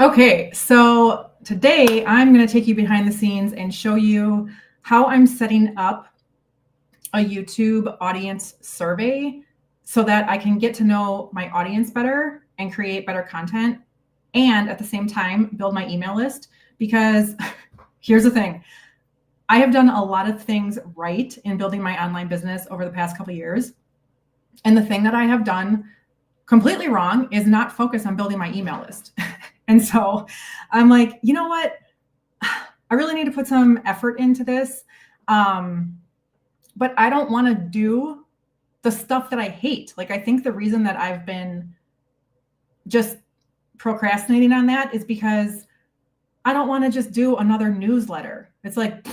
Okay, so today I'm going to take you behind the scenes and show you how I'm setting up a YouTube audience survey so that I can get to know my audience better and create better content, and at the same time build my email list. Because here's the thing, I have done a lot of things right in building my online business over the past couple of years. And the thing that I have done completely wrong is not focus on building my email list. And so I'm like, you know what? I really need to put some effort into this. But I don't want to do the stuff that I hate. Like, I think the reason that I've been just procrastinating on that is because I don't want to just do another newsletter. It's like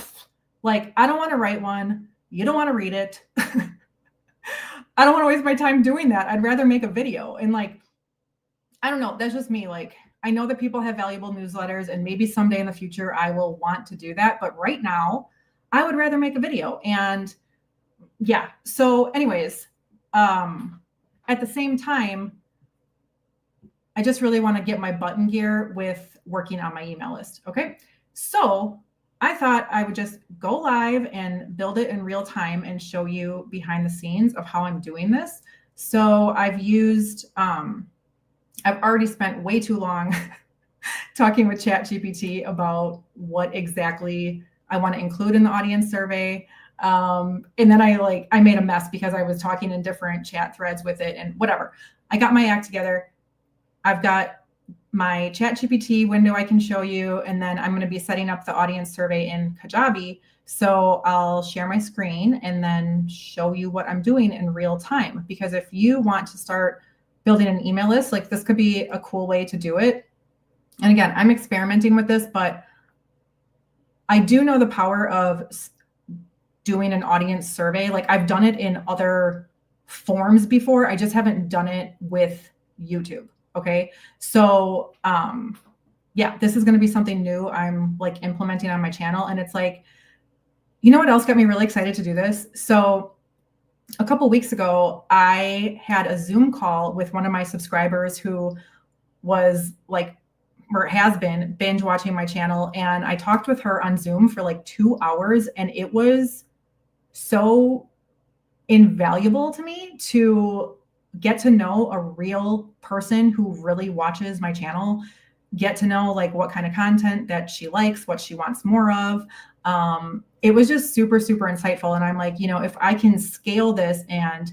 I don't want to write one. You don't want to read it. I don't want to waste my time doing that. I'd rather make a video. And like, I don't know, that's just me. Like, I know that people have valuable newsletters, and maybe someday in the future I will want to do that. But right now I would rather make a video. And yeah, so anyways, at the same time, I just really want to get my butt in gear with working on my email list. Okay. So I thought I would just go live and build it in real time and show you behind the scenes of how I'm doing this. So I've already spent way too long talking with ChatGPT about what exactly I want to include in the audience survey. And then I made a mess because I was talking in different chat threads with it and whatever. I got my act together. I've got my ChatGPT window I can show you, and then I'm going to be setting up the audience survey in Kajabi. So I'll share my screen and then show you what I'm doing in real time. Because if you want to start building an email list, like, this could be a cool way to do it. And again, I'm experimenting with this, but I do know the power of doing an audience survey. Like, I've done it in other forms before. I just haven't done it with YouTube. Okay. So, yeah, this is going to be something new I'm like implementing on my channel. And it's like, you know what else got me really excited to do this? So a couple weeks ago, I had a Zoom call with one of my subscribers who was like, or has been binge watching my channel. And I talked with her on Zoom for like 2 hours, and it was so invaluable to me to get to know a real person who really watches my channel, get to know like what kind of content that she likes, what she wants more of. It was just super, super insightful. And I'm like, you know, if I can scale this, and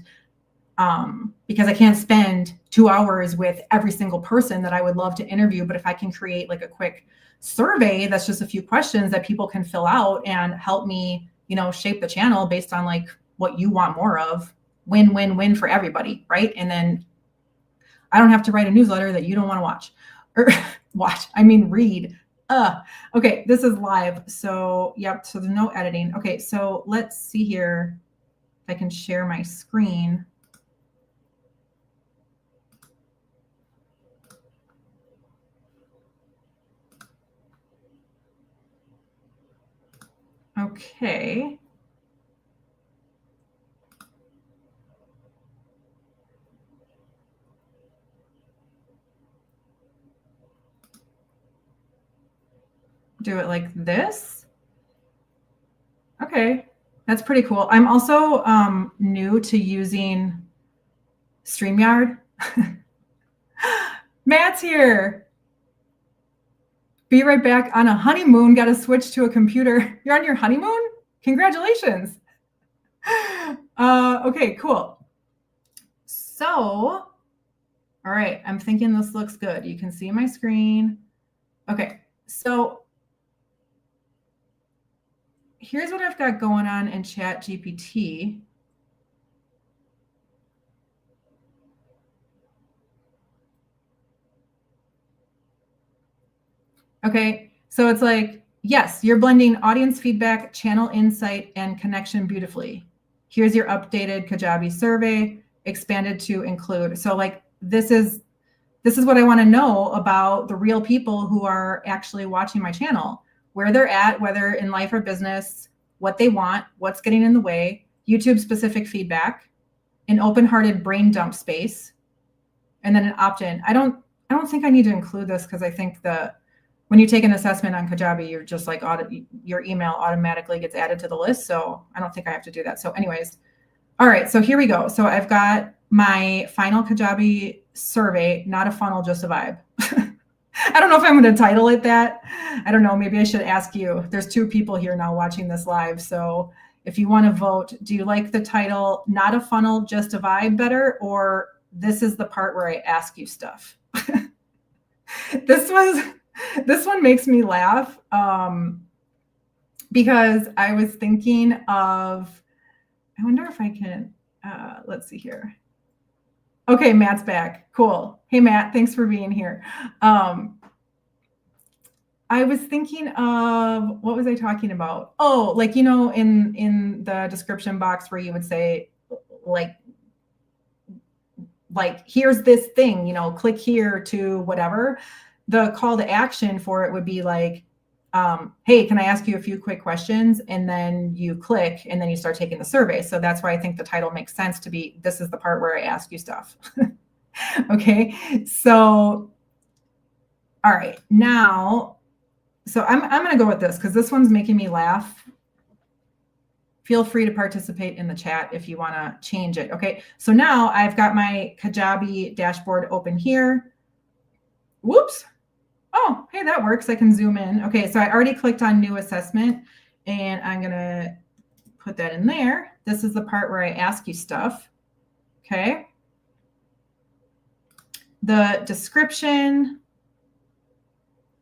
because I can't spend 2 hours with every single person that I would love to interview, but if I can create like a quick survey that's just a few questions that people can fill out and help me, you know, shape the channel based on like what you want more of, win, win, win for everybody, right? And then I don't have to write a newsletter that you don't want to watch or read. Okay, this is live. So yep, so there's no editing. Okay, so let's see here if I can share my screen. Okay. Do it like this. Okay, that's pretty cool. I'm also new to using StreamYard. Matt's here. Be right back on a honeymoon. Got to switch to a computer. You're on your honeymoon? Congratulations. Okay, cool. So, all right, I'm thinking this looks good. You can see my screen. Okay, so here's what I've got going on in ChatGPT. Okay, so it's like, yes, you're blending audience feedback, channel insight, and connection beautifully. Here's your updated Kajabi survey, expanded to include. So like, this is what I want to know about the real people who are actually watching my channel, where they're at, whether in life or business, what they want, what's getting in the way, YouTube specific feedback, an open-hearted brain dump space, and then an opt-in. I don't I don't think I need to include this because I think when you take an assessment on Kajabi, you're just like your email automatically gets added to the list. So I don't think I have to do that. So anyways, all right, so here we go. So I've got my final Kajabi survey, not a funnel, just a vibe. I don't know if I'm going to title it that. I don't know. Maybe I should ask you. There's 2 people here now watching this live. So if you want to vote, do you like the title, not a funnel, just a vibe better? Or this is the part where I ask you stuff? This one makes me laugh because I was thinking of, I wonder if I can, let's see here. Okay, Matt's back. Cool. Hey, Matt, thanks for being here. I was thinking of, what was I talking about? Oh, like, you know, in the description box where you would say, like, here's this thing, you know, click here to whatever. The call to action for it would be like, hey, can I ask you a few quick questions? And then you click and then you start taking the survey. So that's why I think the title makes sense to be, this is the part where I ask you stuff. Okay, so, all right, now, so I'm going to go with this because this one's making me laugh. Feel free to participate in the chat if you want to change it. Okay, so now I've got my Kajabi dashboard open here. Whoops. Oh, hey, that works. I can zoom in. Okay, so I already clicked on new assessment and I'm going to put that in there. This is the part where I ask you stuff. Okay. The description,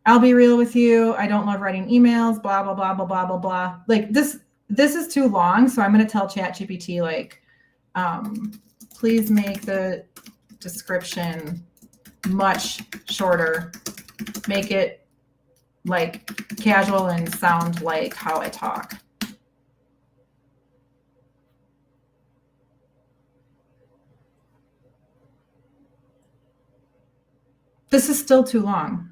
I'll be real with you. I don't love writing emails, blah, blah, blah, blah, blah, blah, blah. Like this is too long. So I'm going to tell ChatGPT, like, please make the description much shorter. Make it like casual and sound like how I talk. This is still too long.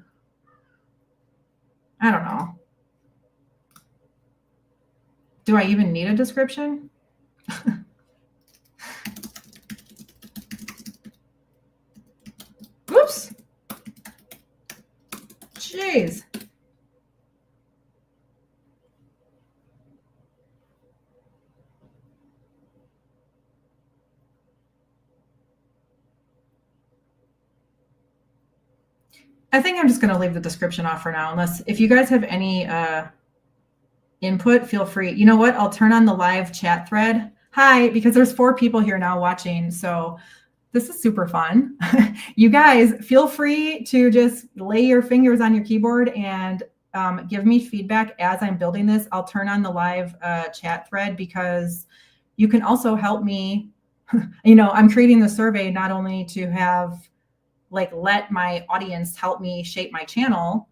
I don't know. Do I even need a description? Oops. Jeez. I think I'm just going to leave the description off for now, unless if you guys have any input, feel free. You know what? I'll turn on the live chat thread. Hi, because there's 4 people here now watching. So this is super fun. You guys feel free to just lay your fingers on your keyboard and give me feedback as I'm building this. I'll turn on the live chat thread because you can also help me. You know, I'm creating the survey not only to have let my audience help me shape my channel,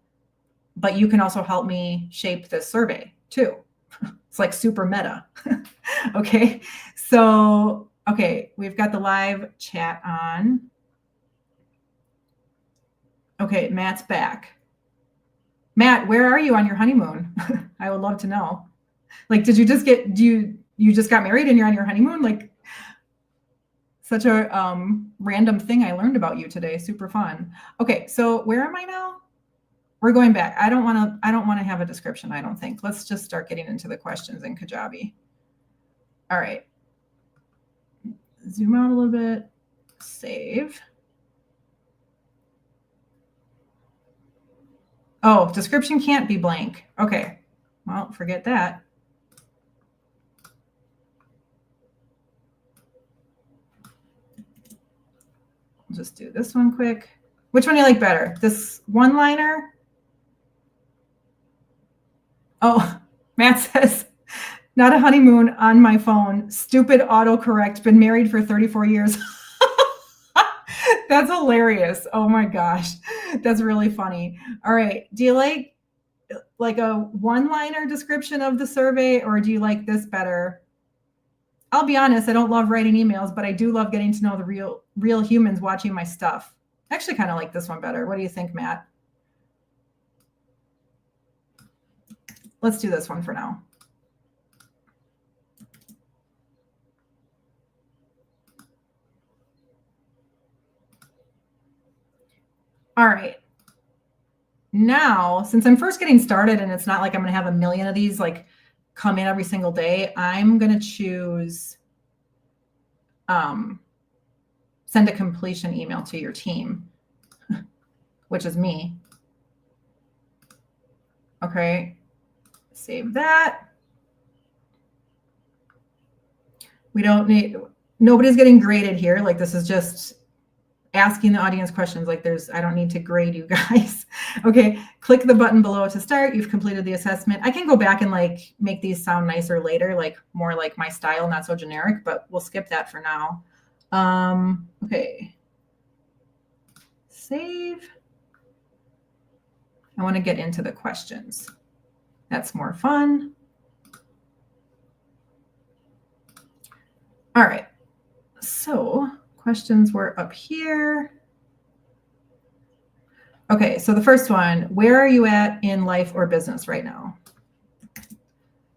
but you can also help me shape this survey too. It's like super meta. Okay, so, okay, we've got the live chat on. Okay, Matt's back. Matt, where are you on your honeymoon? I would love to know. Like, did you just you just got married and you're on your honeymoon? Like, such a random thing I learned about you today. Super fun. Okay, so where am I now? We're going back. I don't want to have a description, I don't think. Let's just start getting into the questions in Kajabi. All right. Zoom out a little bit. Save. Oh, description can't be blank. Okay. Well, forget that. I'll just do this one quick. Which one do you like better? This one-liner? Oh, Matt says, not a honeymoon on my phone. Stupid autocorrect. Been married for 34 years. That's hilarious. Oh my gosh. That's really funny. All right. Do you like a one-liner description of the survey, or do you like this better? I'll be honest, I don't love writing emails, but I do love getting to know the real humans watching my stuff. I actually kind of like this one better. What do you think, Matt? Let's do this one for now. All right. Now, since I'm first getting started and it's not like I'm going to have a million of these like come in every single day, I'm going to choose send a completion email to your team, which is me. Okay, save that. We don't need, nobody's getting graded here. Like this is just asking the audience questions. Like I don't need to grade you guys. Okay, click the button below to start. You've completed the assessment. I can go back and like make these sound nicer later, like more like my style, not so generic, but we'll skip that for now. Okay, save. I want to get into the questions. That's more fun. All right, so questions were up here. Okay, so the first one, where are you at in life or business right now?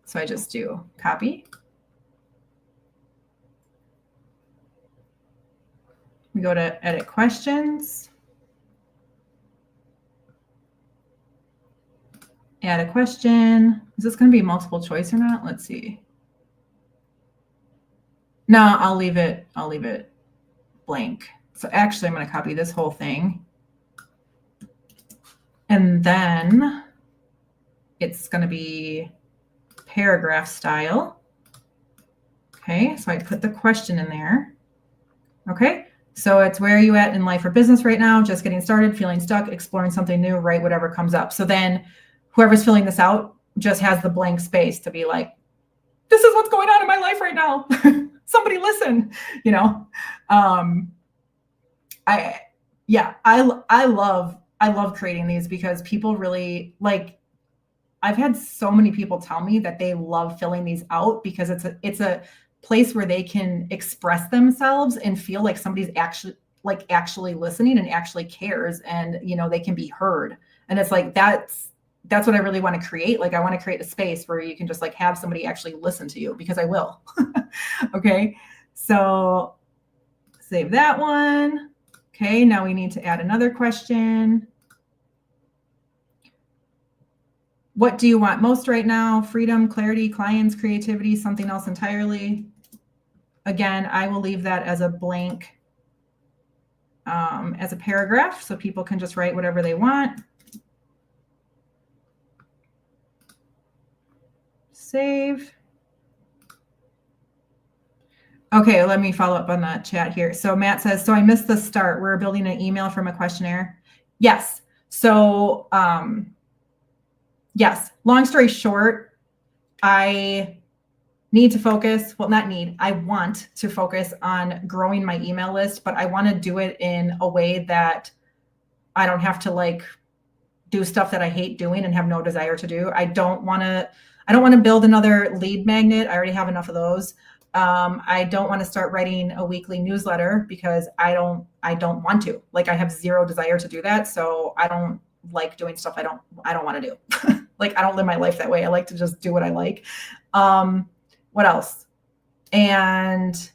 So I just do copy. We go to edit questions. Add a question. Is this going to be multiple choice or not? Let's see. No, I'll leave it blank. So actually I'm going to copy this whole thing. And then it's going to be paragraph style. Okay, so I put the question in there. Okay, so it's where are you at in life or business right now? Just getting started, feeling stuck, exploring something new, write whatever comes up. So then whoever's filling this out just has the blank space to be like, this is what's going on in my life right now. Somebody listen, you know. I love creating these because people really like, I've had so many people tell me that they love filling these out because it's a place where they can express themselves and feel like somebody's actually listening and actually cares, and you know, they can be heard. And it's like that's what I really want to create. Like I want to create a space where you can just like have somebody actually listen to you, because I will. Okay, so save that one. Okay, now we need to add another question. What do you want most right now? Freedom, clarity, clients, creativity, something else entirely? Again, I will leave that as a blank, as a paragraph, so people can just write whatever they want. Save. Okay, let me follow up on that chat here. So Matt says, so I missed the start. We're building an email from a questionnaire. Yes. So yes, long story short, I need to focus. Well, not need. I want to focus on growing my email list, but I want to do it in a way that I don't have to like do stuff that I hate doing and have no desire to do. I don't want to build another lead magnet. I already have enough of those. I don't want to start writing a weekly newsletter because I don't want to. Like I have zero desire to do that. So I don't like doing stuff I don't want to do. Like I don't live my life that way. I like to just do what I like. What else? And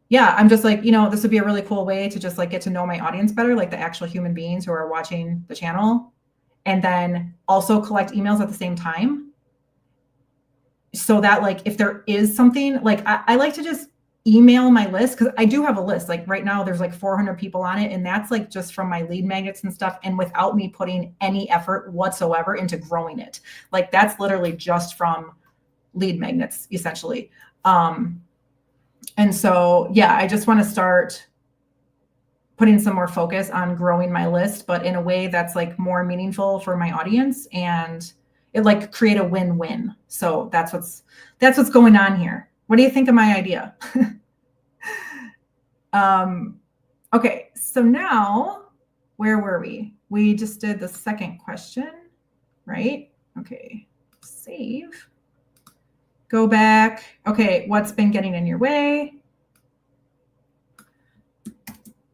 yeah, I'm just like, you know, this would be a really cool way to just like get to know my audience better, like the actual human beings who are watching the channel, and then also collect emails at the same time. So that like, if there is something, like I like to just email my list, because I do have a list. Like right now there's like 400 people on it, and that's like just from my lead magnets and stuff, and without me putting any effort whatsoever into growing it. Like that's literally just from lead magnets essentially. And so, yeah, I just want to start putting some more focus on growing my list, but in a way that's like more meaningful for my audience, and it like create a win-win. So that's what's going on here. What do you think of my idea? Okay, so now where were we? We just did the second question, right? Okay, save. Go back. Okay, what's been getting in your way?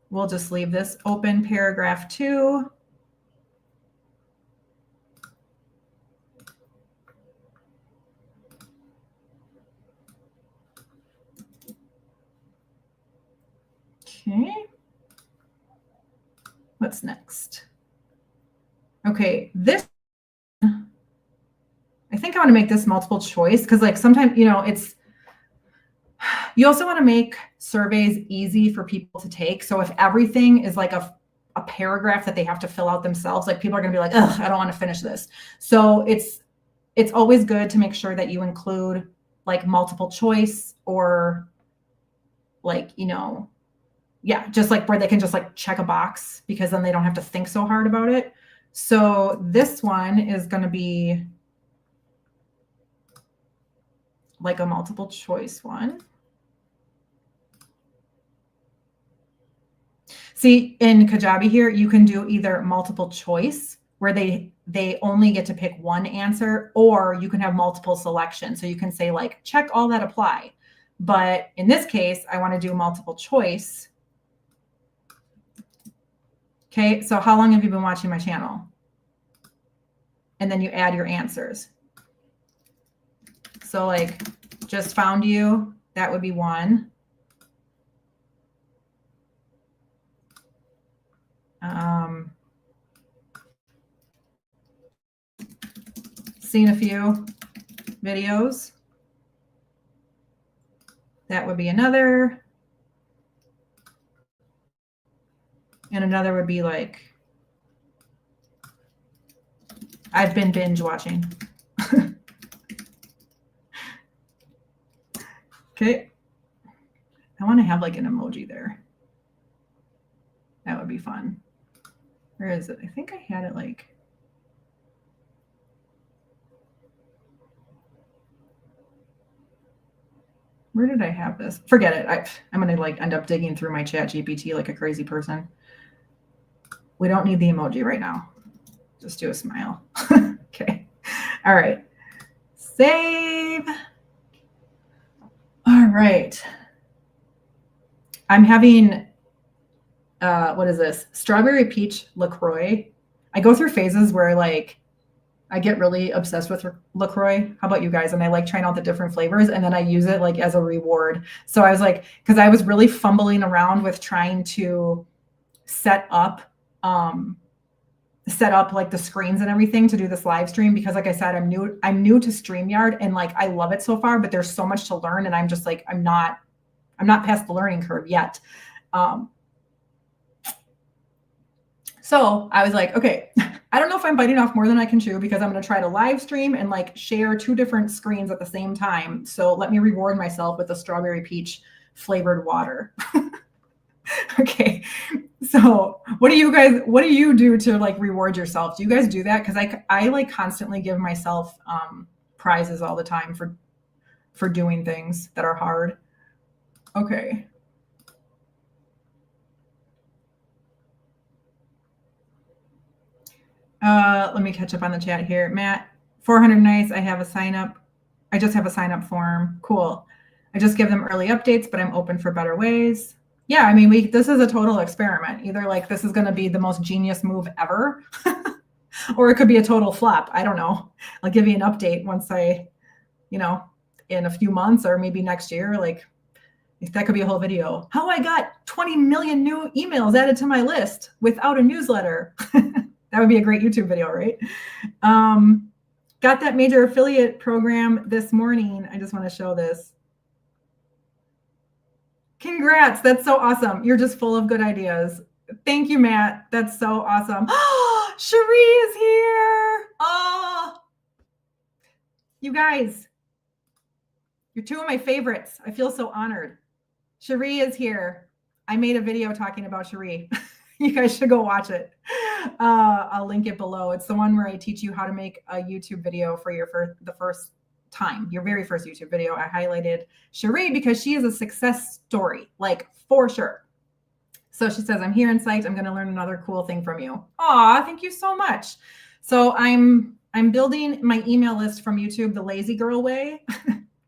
We'll just leave this open, paragraph 2. Okay. What's next? Okay, this, I think I want to make this multiple choice because like sometimes, you also want to make surveys easy for people to take. So if everything is like a paragraph that they have to fill out themselves, like people are going to be like, ugh, I don't want to finish this. So it's always good to make sure that you include like multiple choice or like, yeah, just like where they can just like check a box because then they don't have to think so hard about it. So this one is going to be like a multiple choice one. See, in Kajabi here, you can do either multiple choice where they only get to pick one answer, or you can have multiple selections. So you can say like, check all that apply. But in this case, I want to do multiple choice. Okay, so how long have you been watching my channel? And then you add your answers. So like, just found you, that would be one. Seen a few videos. That would be another. And another would be like, I've been binge watching. Okay. I want to have like an emoji there. That would be fun. Where is it? I think I had it like. Where did I have this? Forget it. I'm going to like end up digging through my chat GPT like a crazy person. We don't need the emoji right now. Just do a smile. Okay. All right. Save. All right. I'm having, what is this? Strawberry peach LaCroix. I go through phases where like, I get really obsessed with LaCroix. How about you guys? And I like trying out the different flavors and then I use it like as a reward. So I was like, because I was really fumbling around with trying to set up like the screens and everything to do this live stream, because like I said, I'm new to StreamYard and like I love it so far, but there's so much to learn and I'm just like, I'm not past the learning curve yet. So I was like, okay, I don't know if I'm biting off more than I can chew because I'm going to try to live stream and like share 2 different screens at the same time. So let me reward myself with a strawberry peach flavored water. Okay. So what do you do to like reward yourself? Do you guys do that? Cause I like constantly give myself prizes all the time for doing things that are hard. Okay. Let me catch up on the chat here. Matt, 400 nights. I have a sign up. I just have a sign up form. Cool. I just give them early updates, but I'm open for better ways. Yeah, I mean, this is a total experiment. Either like this is going to be the most genius move ever, or it could be a total flop. I don't know. I'll give you an update once I, in a few months or maybe next year. Like that could be a whole video. How I got 20 million new emails added to my list without a newsletter. That would be a great YouTube video, right? Got that major affiliate program this morning. I just want to show this. Congrats. That's so awesome. You're just full of good ideas. Thank you, Matt. That's so awesome. Cherie is here. Oh, you guys, you're 2 of my favorites. I feel so honored. Cherie is here. I made a video talking about Cherie. You guys should go watch it. I'll link it below. It's the one where I teach you how to make a YouTube video for your the first time, your very first YouTube video. I highlighted Cherie because she is a success story, like for sure. So she says, I'm here and psyched. I'm going to learn another cool thing from you. Aw, thank you so much. So I'm building my email list from YouTube the lazy girl way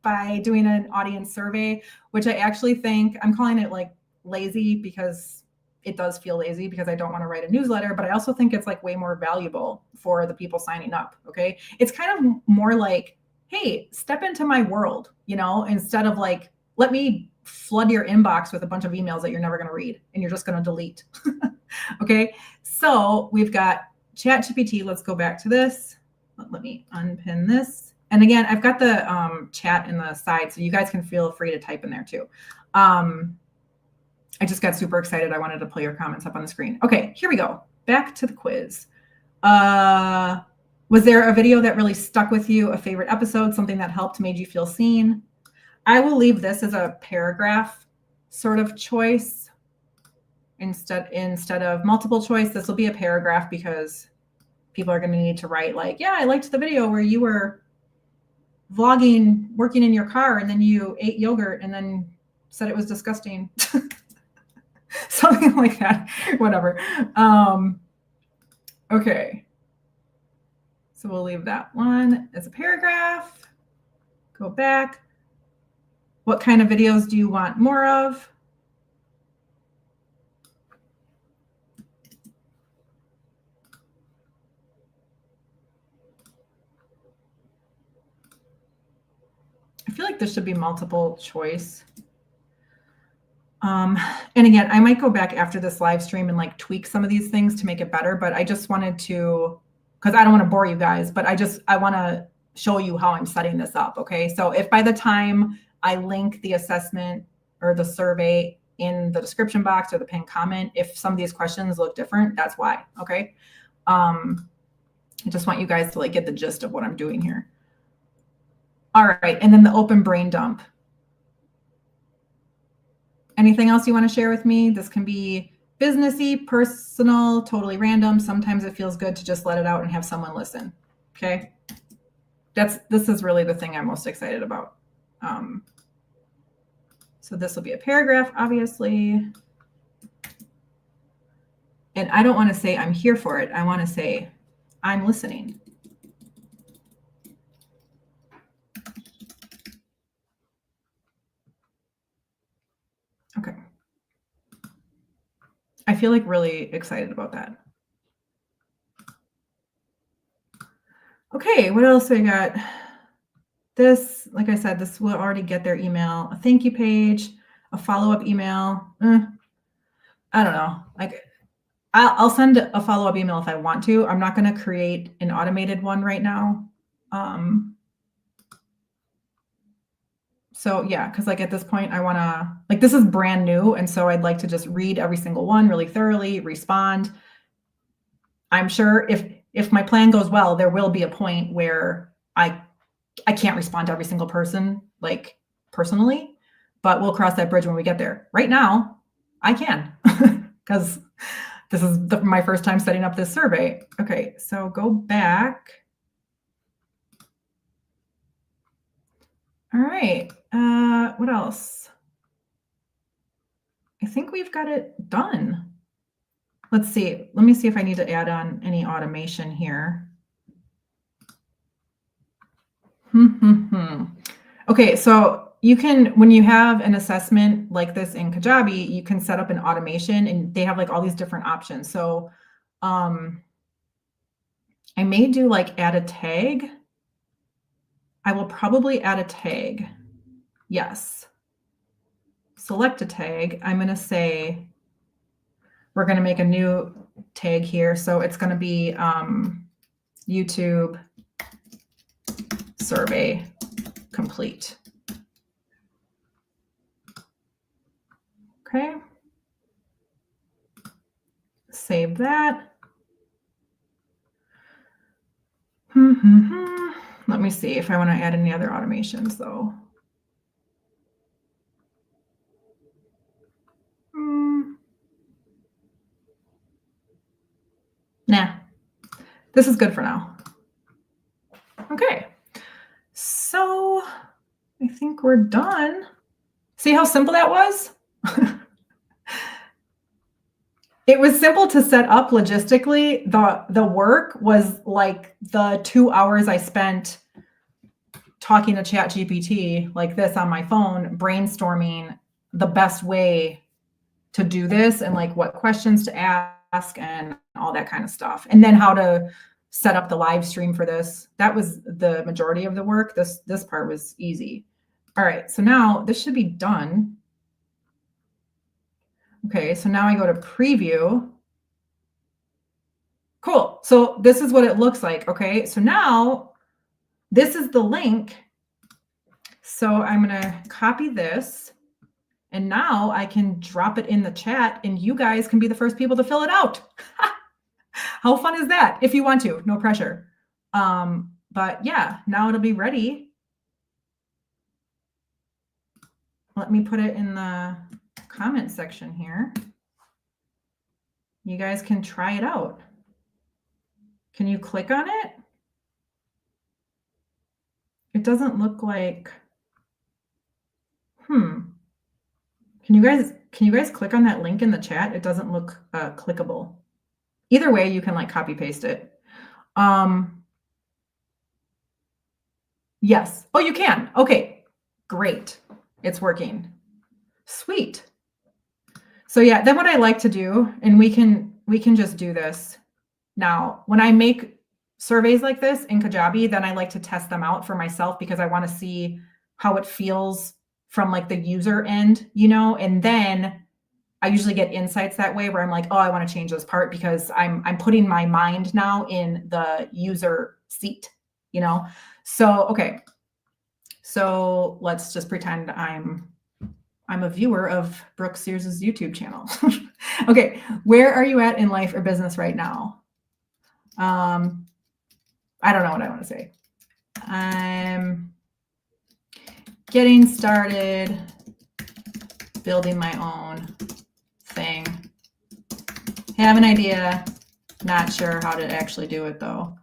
by doing an audience survey, which I actually think I'm calling it like lazy because it does feel lazy because I don't want to write a newsletter, but I also think it's like way more valuable for the people signing up. Okay. It's kind of more like, hey, step into my world, instead of like, let me flood your inbox with a bunch of emails that you're never going to read and you're just going to delete. Okay. So we've got ChatGPT, let's go back to this. Let me unpin this. And again, I've got the chat in the side, so you guys can feel free to type in there too. I just got super excited. I wanted to pull your comments up on the screen. Okay, here we go. Back to the quiz. Was there a video that really stuck with you, a favorite episode, something that helped, made you feel seen? I will leave this as a paragraph sort of choice instead of multiple choice. This will be a paragraph because people are going to need to write like, yeah, I liked the video where you were vlogging, working in your car, and then you ate yogurt and then said it was disgusting. Something like that, whatever. Okay. So we'll leave that one as a paragraph. Go back. What kind of videos do you want more of? I feel like this should be multiple choice. And again, I might go back after this live stream and like tweak some of these things to make it better, but I just wanted to, because I don't want to bore you guys, but I want to show you how I'm setting this up. Okay. So if by the time I link the assessment or the survey in the description box or the pinned comment, if some of these questions look different, that's why. Okay. I just want you guys to like get the gist of what I'm doing here. All right. And then the open brain dump. Anything else you want to share with me? This can be businessy, personal, totally random. Sometimes it feels good to just let it out and have someone listen. Okay. This is really the thing I'm most excited about. So this will be a paragraph, obviously. And I don't want to say I'm here for it. I want to say I'm listening. Okay. I feel like really excited about that. Okay, what else I got? This, like I said, this will already get their email, a thank you page, a follow-up email. I don't know. Like I'll send a follow-up email if I want to. I'm not going to create an automated one right now. So yeah, because like at this point I want to, like this is brand new. And so I'd like to just read every single one really thoroughly, respond. I'm sure if my plan goes well, there will be a point where I can't respond to every single person, like personally, but we'll cross that bridge when we get there. Right now, I can, because this is my first time setting up this survey. Okay, so go back. All right, what else? I think we've got it done. Let's see. Let me see if I need to add on any automation here. Okay, so you can, when you have an assessment like this in Kajabi, you can set up an automation and they have like all these different options. So I may do like add a tag. I will probably add a tag. Yes. Select a tag. I'm going to say, we're going to make a new tag here. So it's going to be YouTube survey complete. Okay. Save that. Let me see if I want to add any other automations though. Nah, this is good for now. Okay, so I think we're done. See how simple that was? It was simple to set up logistically. The work was like the 2 hours I spent talking to ChatGPT like this on my phone, brainstorming the best way to do this and like what questions to ask and all that kind of stuff. And then how to set up the live stream for this. That was the majority of the work. This part was easy. All right, so now this should be done. Okay, so now I go to preview. Cool. So this is what it looks like. Okay. So now this is the link. So I'm going to copy this and now I can drop it in the chat and you guys can be the first people to fill it out. How fun is that? If you want to, no pressure. But yeah, now it'll be ready. Let me put it in the comment section here. You guys can try it out. Can you click on it? It doesn't look like, Can you guys click on that link in the chat? It doesn't look clickable. Either way, you can like copy paste it. Yes. Oh, you can. Okay, great. It's working. Sweet. So yeah, then what I like to do, and we can just do this now. When I make surveys like this in Kajabi, then I like to test them out for myself because I want to see how it feels from like the user end, and then I usually get insights that way where I'm like, oh, I want to change this part because I'm putting my mind now in the user seat, So, okay. So let's just pretend I'm a viewer of Brooke Sears' YouTube channel. Okay. Where are you at in life or business right now? I don't know what I want to say. I'm getting started building my own thing. Have an idea. Not sure how to actually do it though.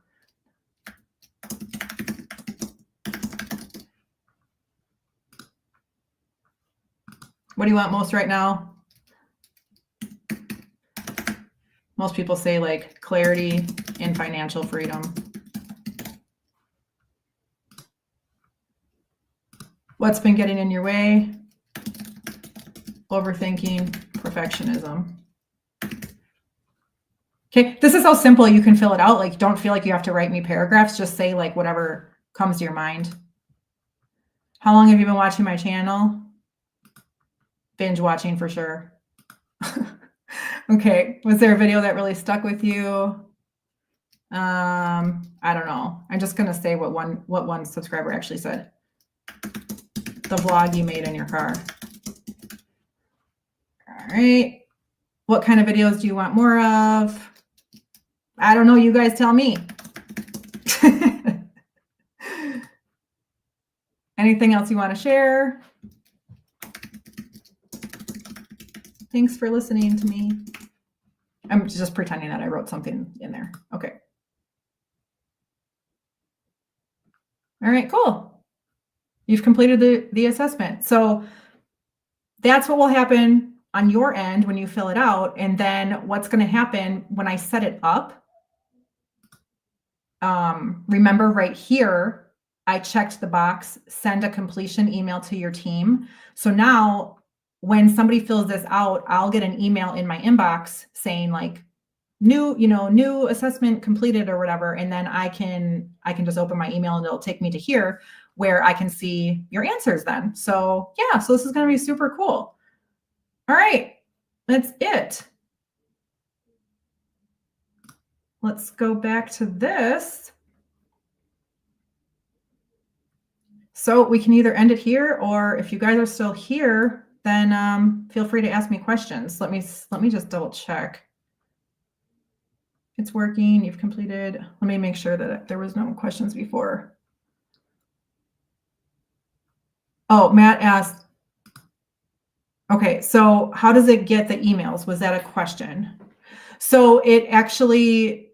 What do you want most right now? Most people say like clarity and financial freedom. What's been getting in your way? Overthinking, perfectionism. Okay, this is how simple you can fill it out. Like, don't feel like you have to write me paragraphs. Just say like whatever comes to your mind. How long have you been watching my channel? Binge watching for sure. Okay, was there a video that really stuck with you? I don't know. I'm just gonna say what one subscriber actually said. The vlog you made in your car. All right. What kind of videos do you want more of? I don't know. You guys tell me. Anything else you want to share? Thanks for listening to me. I'm just pretending that I wrote something in there. Okay. All right, cool. You've completed the assessment. So that's what will happen on your end when you fill it out. And then what's going to happen when I set it up? Remember right here, I checked the box, send a completion email to your team. So now when somebody fills this out, I'll get an email in my inbox saying like new assessment completed or whatever. And then I can just open my email and it'll take me to here where I can see your answers then. So yeah, so this is going to be super cool. All right, that's it. Let's go back to this. So we can either end it here, or if you guys are still here, then feel free to ask me questions. Let me just double check. It's working. You've completed. Let me make sure that there was no questions before. Oh, Matt asked. Okay, so how does it get the emails? Was that a question? So it actually,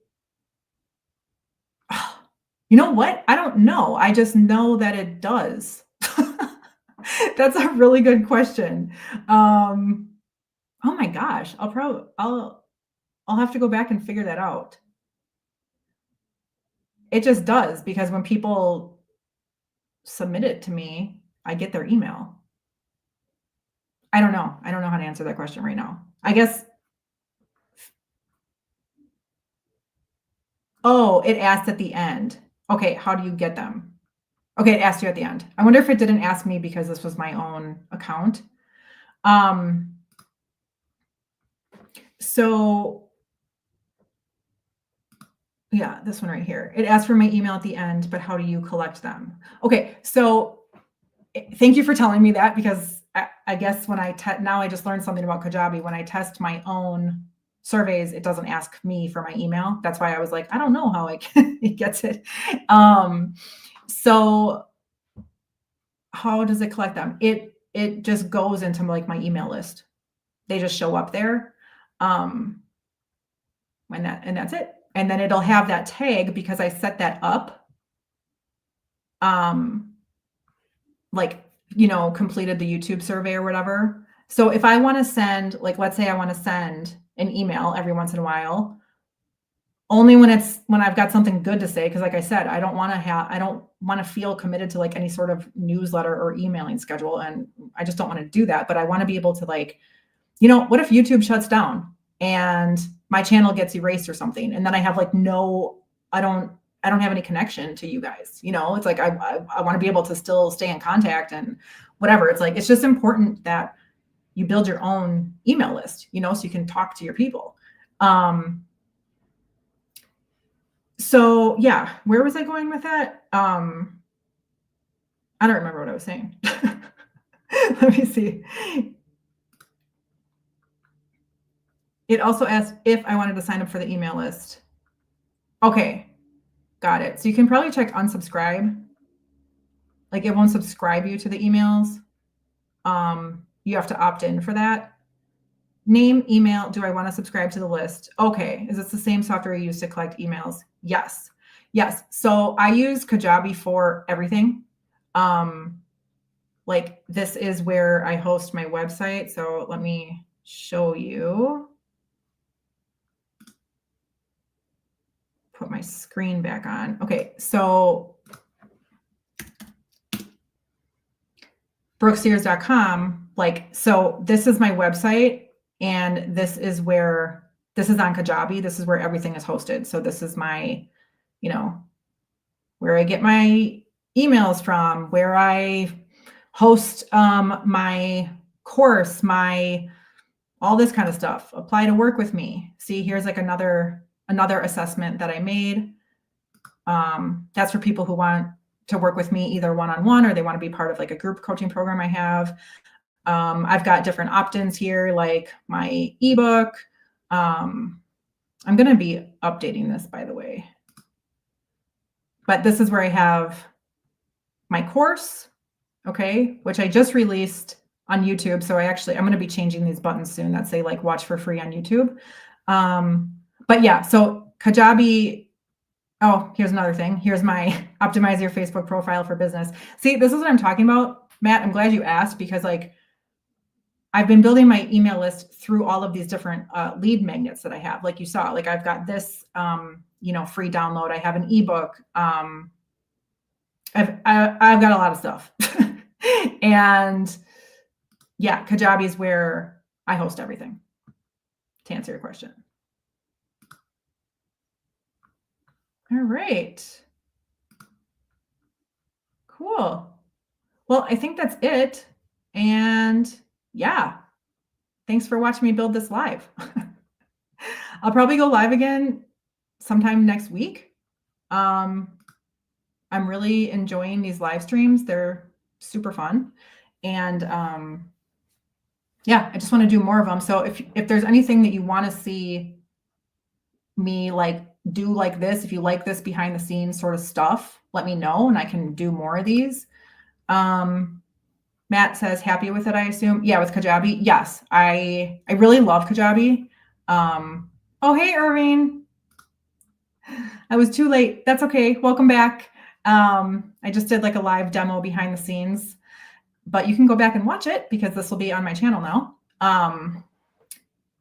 you know what? I don't know. I just know that it does. That's a really good question. Oh my gosh, I'll have to go back and figure that out. It just does, because when people submit it to me, I get their email. I don't know. I don't know how to answer that question right now. I guess. Oh, it asked at the end. Okay, how do you get them? Okay, it asked you at the end. I wonder if it didn't ask me because this was my own account. So Yeah, this one right here. It asks for my email at the end, but how do you collect them? Okay, so thank you for telling me that, because I guess when now I just learned something about Kajabi. When I test my own surveys, it doesn't ask me for my email. That's why I was like, I don't know how it gets it. So how does it collect them? It just goes into like my email list. They just show up there. And that's it. And then it'll have that tag because I set that up. Like, completed the YouTube survey or whatever. So if I want to send, like, let's say I want to send an email every once in a while, only when I've got something good to say. Cause like I said, I don't want to feel committed to like any sort of newsletter or emailing schedule. And I just don't want to do that. But I want to be able to like, what if YouTube shuts down and my channel gets erased or something? And then I have like I don't have any connection to you guys. It's like, I want to be able to still stay in contact and whatever. It's like, it's just important that you build your own email list, so you can talk to your people. So yeah, where was I going with that? I don't remember what I was saying. Let me see. It also asked if I wanted to sign up for the email list. Okay, got it. So you can probably check unsubscribe. Like it won't subscribe you to the emails. You have to opt in for that. Name, email, do I want to subscribe to the list? Okay, is this the same software you use to collect emails? Yes. So I use Kajabi for everything. Like this is where I host my website. So let me show you. Put my screen back on. Okay, so BrookeSears.com, so this is my website, and this is on Kajabi. This is where everything is hosted. So this is my, where I get my emails from, where I host my course, all this kind of stuff. Apply to work with me. See, here's like another assessment that I made. That's for people who want to work with me either one-on-one or they want to be part of like a group coaching program I have. I've got different opt-ins here, like my ebook. I'm going to be updating this, by the way. But this is where I have my course, okay, which I just released on YouTube. So I'm going to be changing these buttons soon that say like watch for free on YouTube. But yeah, so Kajabi. Oh, here's another thing. Here's my optimize your Facebook profile for business. See, this is what I'm talking about, Matt. I'm glad you asked, because like I've been building my email list through all of these different lead magnets that I have. Like you saw, like I've got this, free download. I have an ebook. I've got a lot of stuff. And yeah, Kajabi is where I host everything, to answer your question. All right. Cool. Well, I think that's it. And yeah, thanks for watching me build this live. I'll probably go live again sometime next week. I'm really enjoying these live streams. They're super fun. And yeah, I just want to do more of them. So if there's anything that you want to see me like do like this, if you like this behind the scenes sort of stuff, let me know and I can do more of these. Matt says happy with it, I assume. Yeah, with Kajabi. Yes, I really love Kajabi. Oh, hey, Irving. I was too late. That's okay. Welcome back. I just did like a live demo behind the scenes, but you can go back and watch it because this will be on my channel now.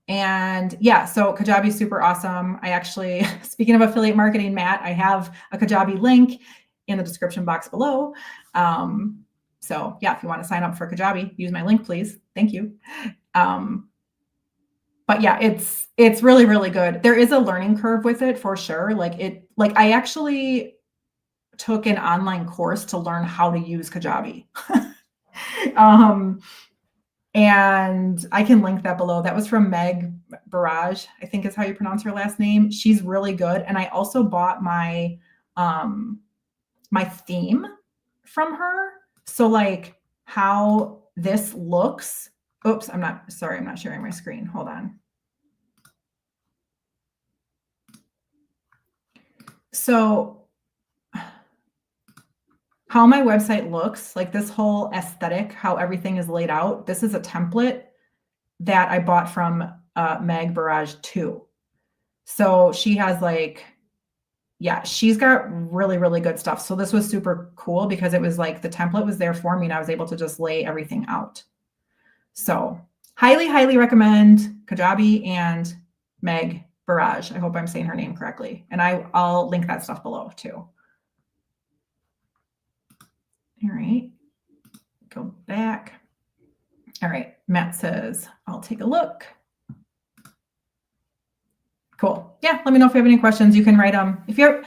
And yeah, so Kajabi is super awesome. I actually, speaking of affiliate marketing, Matt, I have a Kajabi link in the description box below. So yeah, if you want to sign up for Kajabi, use my link, please. Thank you. But yeah, it's really, really good. There is a learning curve with it for sure. Like I actually took an online course to learn how to use Kajabi. And I can link that below. That was from Meg Barrage, I think is how you pronounce her last name. She's really good. And I also bought my my theme from her. So like how this looks. Oops, I'm not sharing my screen. Hold on. So how my website looks, like this whole aesthetic, how everything is laid out, this is a template that I bought from Meg Barrage 2. So she has like, yeah, she's got really, really good stuff. So this was super cool because it was like the template was there for me and I was able to just lay everything out. So highly, highly recommend Kajabi and Meg Barrage. I hope I'm saying her name correctly. And I'll link that stuff below too. All right, go back. All right, Matt says, I'll take a look. Cool. Yeah, let me know if you have any questions. You can write them. If you're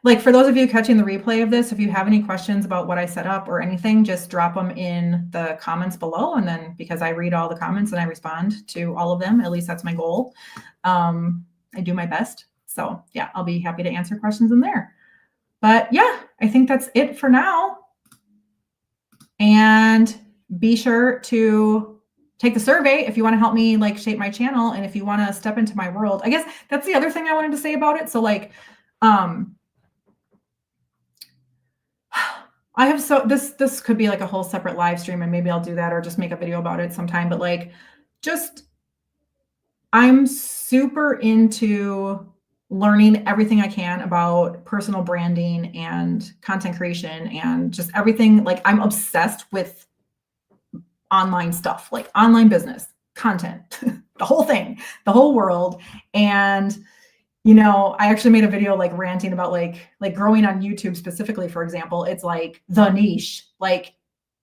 like, for those of you catching the replay of this, if you have any questions about what I set up or anything, just drop them in the comments below. And then because I read all the comments and I respond to all of them, at least that's my goal. I do my best. So yeah, I'll be happy to answer questions in there. But yeah, I think that's it for now. And be sure to take the survey if you want to help me like shape my channel. And if you want to step into my world, I guess that's the other thing I wanted to say about it. So like, I have, so this could be like a whole separate live stream and maybe I'll do that or just make a video about it sometime. But like, I'm super into learning everything I can about personal branding and content creation and just everything. Like I'm obsessed with online stuff, like online business, content, the whole thing, the whole world. And, you know, I actually made a video like ranting about like growing on YouTube specifically, for example, it's like the niche, like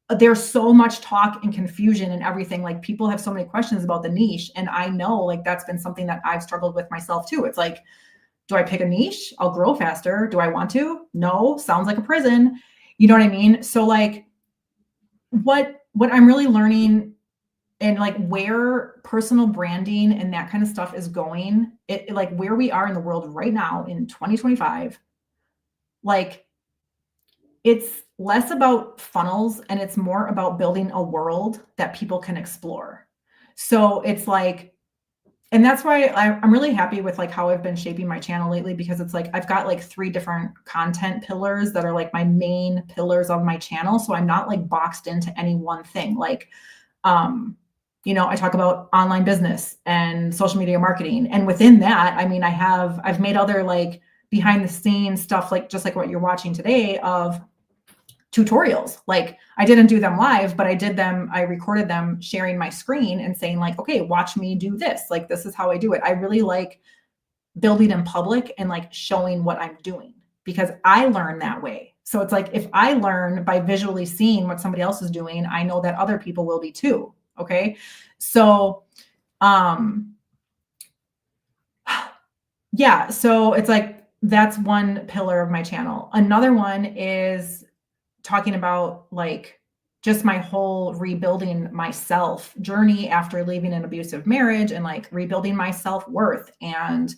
there's so much talk and confusion and everything. Like people have so many questions about the niche. And I know like that's been something that I've struggled with myself too. It's like, do I pick a niche? I'll grow faster. Do I want to? No, sounds like a prison. You know what I mean? So like what I'm really learning and like where personal branding and that kind of stuff is going, it like where we are in the world right now in 2025, like it's less about funnels and it's more about building a world that people can explore. So it's like, and that's why I'm really happy with like how I've been shaping my channel lately, because it's like I've got like 3 different content pillars that are like my main pillars of my channel. So I'm not like boxed into any one thing. Like, you know, I talk about online business and social media marketing. And within that, I mean, I've made other like behind the scenes stuff, like just like what you're watching today of tutorials. Like I didn't do them live, but I recorded them sharing my screen and saying like, okay, watch me do this. Like, this is how I do it. I really like building in public and like showing what I'm doing because I learn that way. So it's like, if I learn by visually seeing what somebody else is doing, I know that other people will be too. Okay. So, yeah. So it's like, that's one pillar of my channel. Another one is talking about like just my whole rebuilding myself journey after leaving an abusive marriage and like rebuilding my self-worth and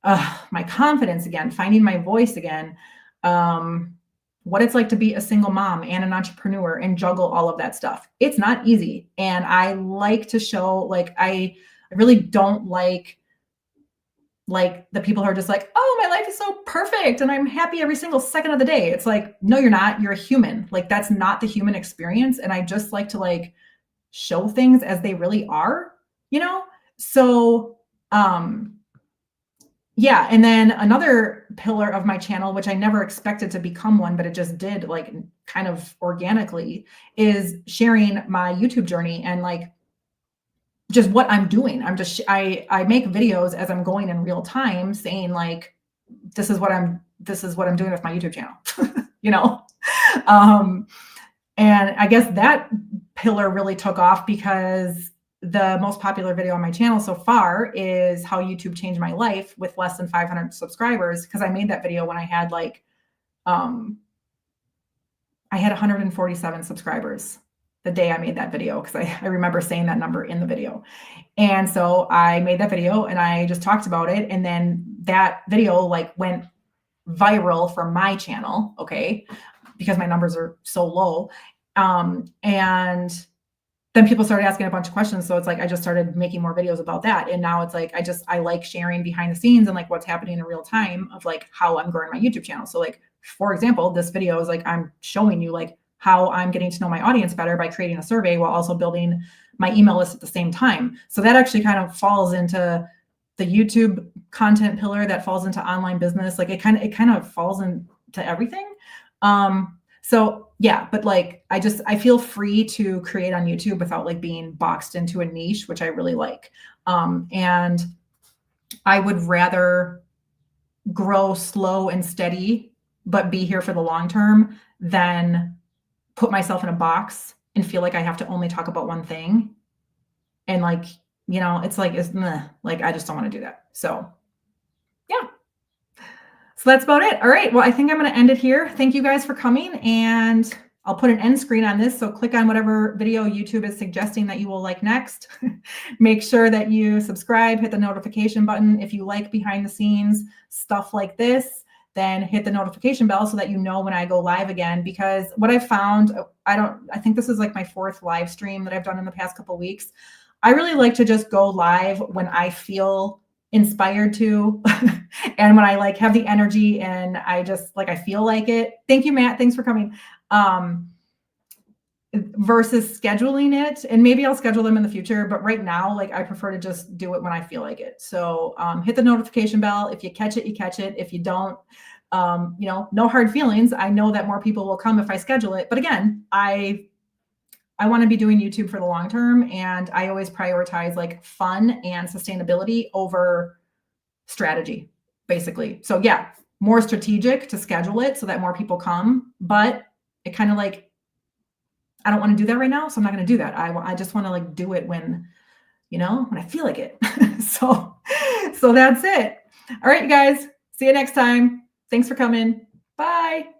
my confidence again, finding my voice again, what it's like to be a single mom and an entrepreneur and juggle all of that stuff. It's not easy. And I like to show, like, I really don't like the people who are just like, oh, my life is so perfect and I'm happy every single second of the day. It's like, no, you're not. You're a human. Like, that's not the human experience. And I just like to like show things as they really are, you know? So, yeah. And then another pillar of my channel, which I never expected to become one, but it just did like kind of organically, is sharing my YouTube journey and like just what I'm doing. I make videos as I'm going in real time saying like, this is what I'm doing with my YouTube channel, you know? And I guess that pillar really took off because the most popular video on my channel so far is how YouTube changed my life with less than 500 subscribers. Cause I made that video when I had like, I had 147 subscribers. the day I made that video, because I remember saying that number in the video. And so I made that video and I just talked about it. And then that video like went viral for my channel, okay, because my numbers are so low. And then people started asking a bunch of questions. So it's like, I just started making more videos about that. And now it's like, I like sharing behind the scenes and like what's happening in real time of like how I'm growing my YouTube channel. So like, for example, this video is like, I'm showing you like how I'm getting to know my audience better by creating a survey while also building my email list at the same time. So that actually kind of falls into the YouTube content pillar, that falls into online business. Like it kind of falls into everything. So yeah, but like, I feel free to create on YouTube without like being boxed into a niche, which I really like. And I would rather grow slow and steady, but be here for the long term than put myself in a box and feel like I have to only talk about one thing. And like, you know, it's like, like, I just don't want to do that. So yeah. So that's about it. All right. Well, I think I'm going to end it here. Thank you guys for coming, and I'll put an end screen on this. So click on whatever video YouTube is suggesting that you will like next. Make sure that you subscribe, hit the notification button. If you like behind the scenes stuff like this, then hit the notification bell so that you know when I go live again. Because what I've found, I think this is like my 4th live stream that I've done in the past couple of weeks. I really like to just go live when I feel inspired to, and when I like have the energy and I just like, I feel like it. Thank you, Matt. Thanks for coming. Versus scheduling it. And maybe I'll schedule them in the future, but right now, like I prefer to just do it when I feel like it. So hit the notification bell. If you catch it, you catch it. If you don't, you know, no hard feelings. I know that more people will come if I schedule it. But again, I want to be doing YouTube for the long term, and I always prioritize like fun and sustainability over strategy, basically. So yeah, more strategic to schedule it so that more people come, but it kind of like, I don't want to do that right now. So I'm not going to do that. I just want to like do it when, you know, when I feel like it. So that's it. All right, you guys, see you next time. Thanks for coming. Bye.